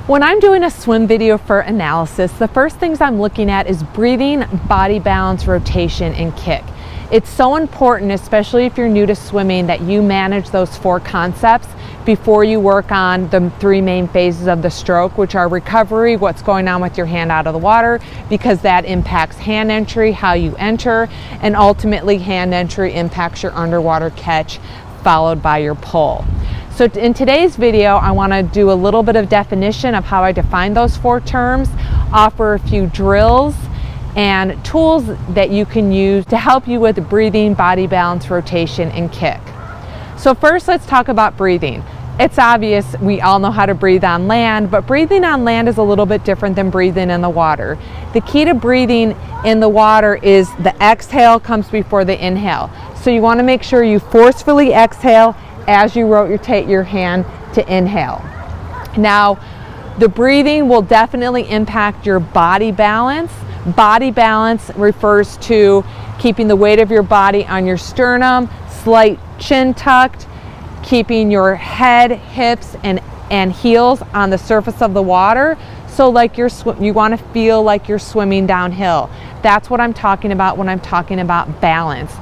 When I'm doing a swim video for analysis, the first things I'm looking at is breathing, body balance, rotation, and kick. It's so important, especially if you're new to swimming, that you manage those 4 concepts before you work on the 3 main phases of the stroke, which are recovery, what's going on with your hand out of the water, because that impacts hand entry, how you enter, and ultimately hand entry impacts your underwater catch, followed by your pull. So in today's video, I want to do a little bit of definition of how I define those 4 terms, offer a few drills and tools that you can use to help you with breathing, body balance, rotation, and kick. So first, let's talk about breathing. It's obvious we all know how to breathe on land, but breathing on land is a little bit different than breathing in the water. The key to breathing in the water is the exhale comes before the inhale. So you want to make sure you forcefully exhale as you rotate your hand to inhale. Now, the breathing will definitely impact your body balance. Body balance refers to keeping the weight of your body on your sternum, slight chin tucked, keeping your head, hips, and heels on the surface of the water. So like you want to feel like you're swimming downhill. That's what I'm talking about when I'm talking about balance.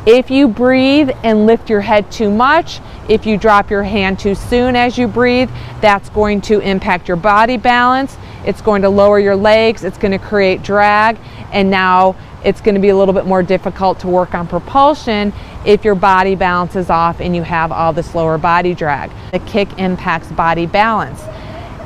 If you breathe and lift your head too much, if you drop your hand too soon as you breathe, that's going to impact your body balance. It's going to lower your legs, it's going to create drag, and now it's going to be a little bit more difficult to work on propulsion if your body balance is off and you have all this lower body drag. The kick impacts body balance.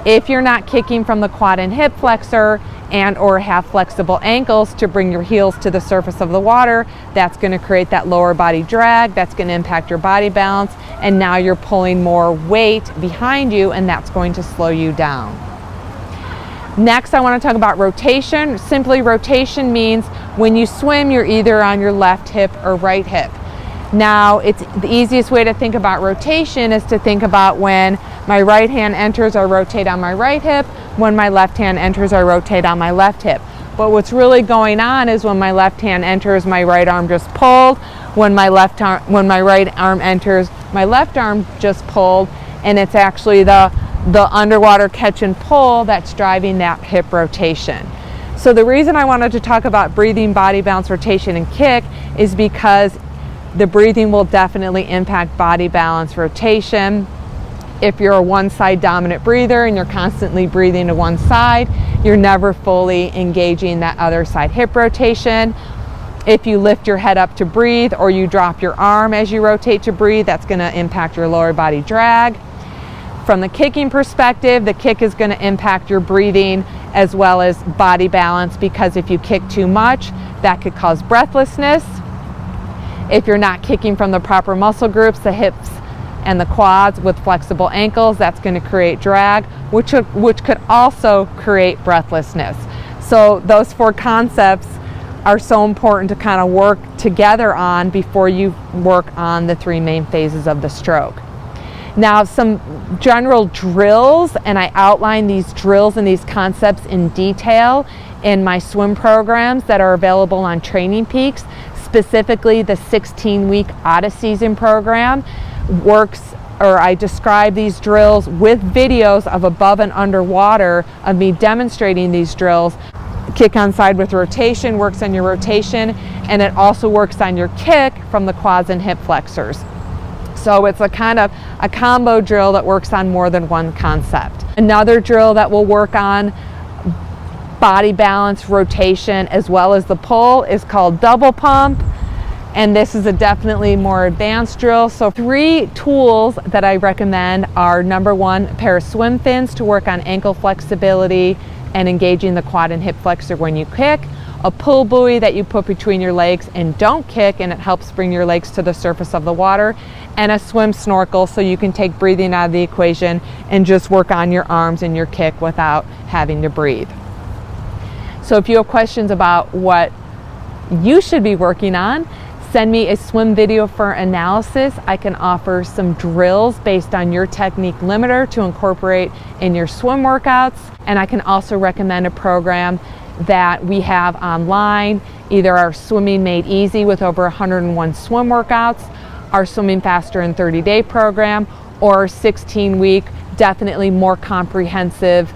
If you're not kicking from the quad and hip flexor and or have flexible ankles to bring your heels to the surface of the water, that's going to create that lower body drag, that's going to impact your body balance, and now you're pulling more weight behind you, and that's going to slow you down. Next, I want to talk about rotation. Simply, rotation means when you swim, you're either on your left hip or right hip. Now, it's the easiest way to think about rotation is to think about when my right hand enters, I rotate on my right hip. When my left hand enters, I rotate on my left hip. But what's really going on is when my left hand enters, my right arm just pulled. When my right arm enters, my left arm just pulled, and it's actually the underwater catch and pull that's driving that hip rotation. So the reason I wanted to talk about breathing, body balance, rotation, and kick is because the breathing will definitely impact body balance, rotation. If you're a one-side dominant breather and you're constantly breathing to one side, you're never fully engaging that other side hip rotation. If you lift your head up to breathe or you drop your arm as you rotate to breathe, that's going to impact your lower body drag. From the kicking perspective, the kick is going to impact your breathing as well as body balance, because if you kick too much, that could cause breathlessness. If you're not kicking from the proper muscle groups, the hips and the quads with flexible ankles, that's going to create drag, which could also create breathlessness. So those 4 concepts are so important to kind of work together on before you work on the 3 main phases of the stroke. Now, some general drills, and I outline these drills and these concepts in detail in my swim programs that are available on Training Peaks. Specifically, the 16-week out-of-season program I describe these drills with videos of above and underwater of me demonstrating these drills. Kick on side with rotation works on your rotation, and it also works on your kick from the quads and hip flexors. So it's a kind of a combo drill that works on more than one concept. Another drill that will work on body balance, rotation, as well as the pull is called double pump. And this is a definitely more advanced drill. So 3 tools that I recommend are, number 1, a pair of swim fins to work on ankle flexibility and engaging the quad and hip flexor when you kick, a pull buoy that you put between your legs and don't kick, and it helps bring your legs to the surface of the water, and a swim snorkel so you can take breathing out of the equation and just work on your arms and your kick without having to breathe. So if you have questions about what you should be working on, send me a swim video for analysis. I can offer some drills based on your technique limiter to incorporate in your swim workouts, and I can also recommend a program that we have online, either our Swimming Made Easy with over 101 swim workouts, our Swimming Faster in 30-day program, or 16-week, definitely more comprehensive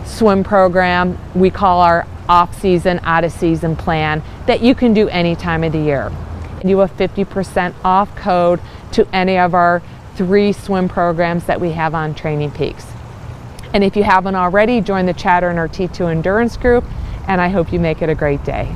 swim program we call our off-season, out-of-season plan that you can do any time of the year. And you have 50% off code to any of our 3 swim programs that we have on Training Peaks. And if you haven't already, join the chatter in our T2 Endurance group, and I hope you make it a great day.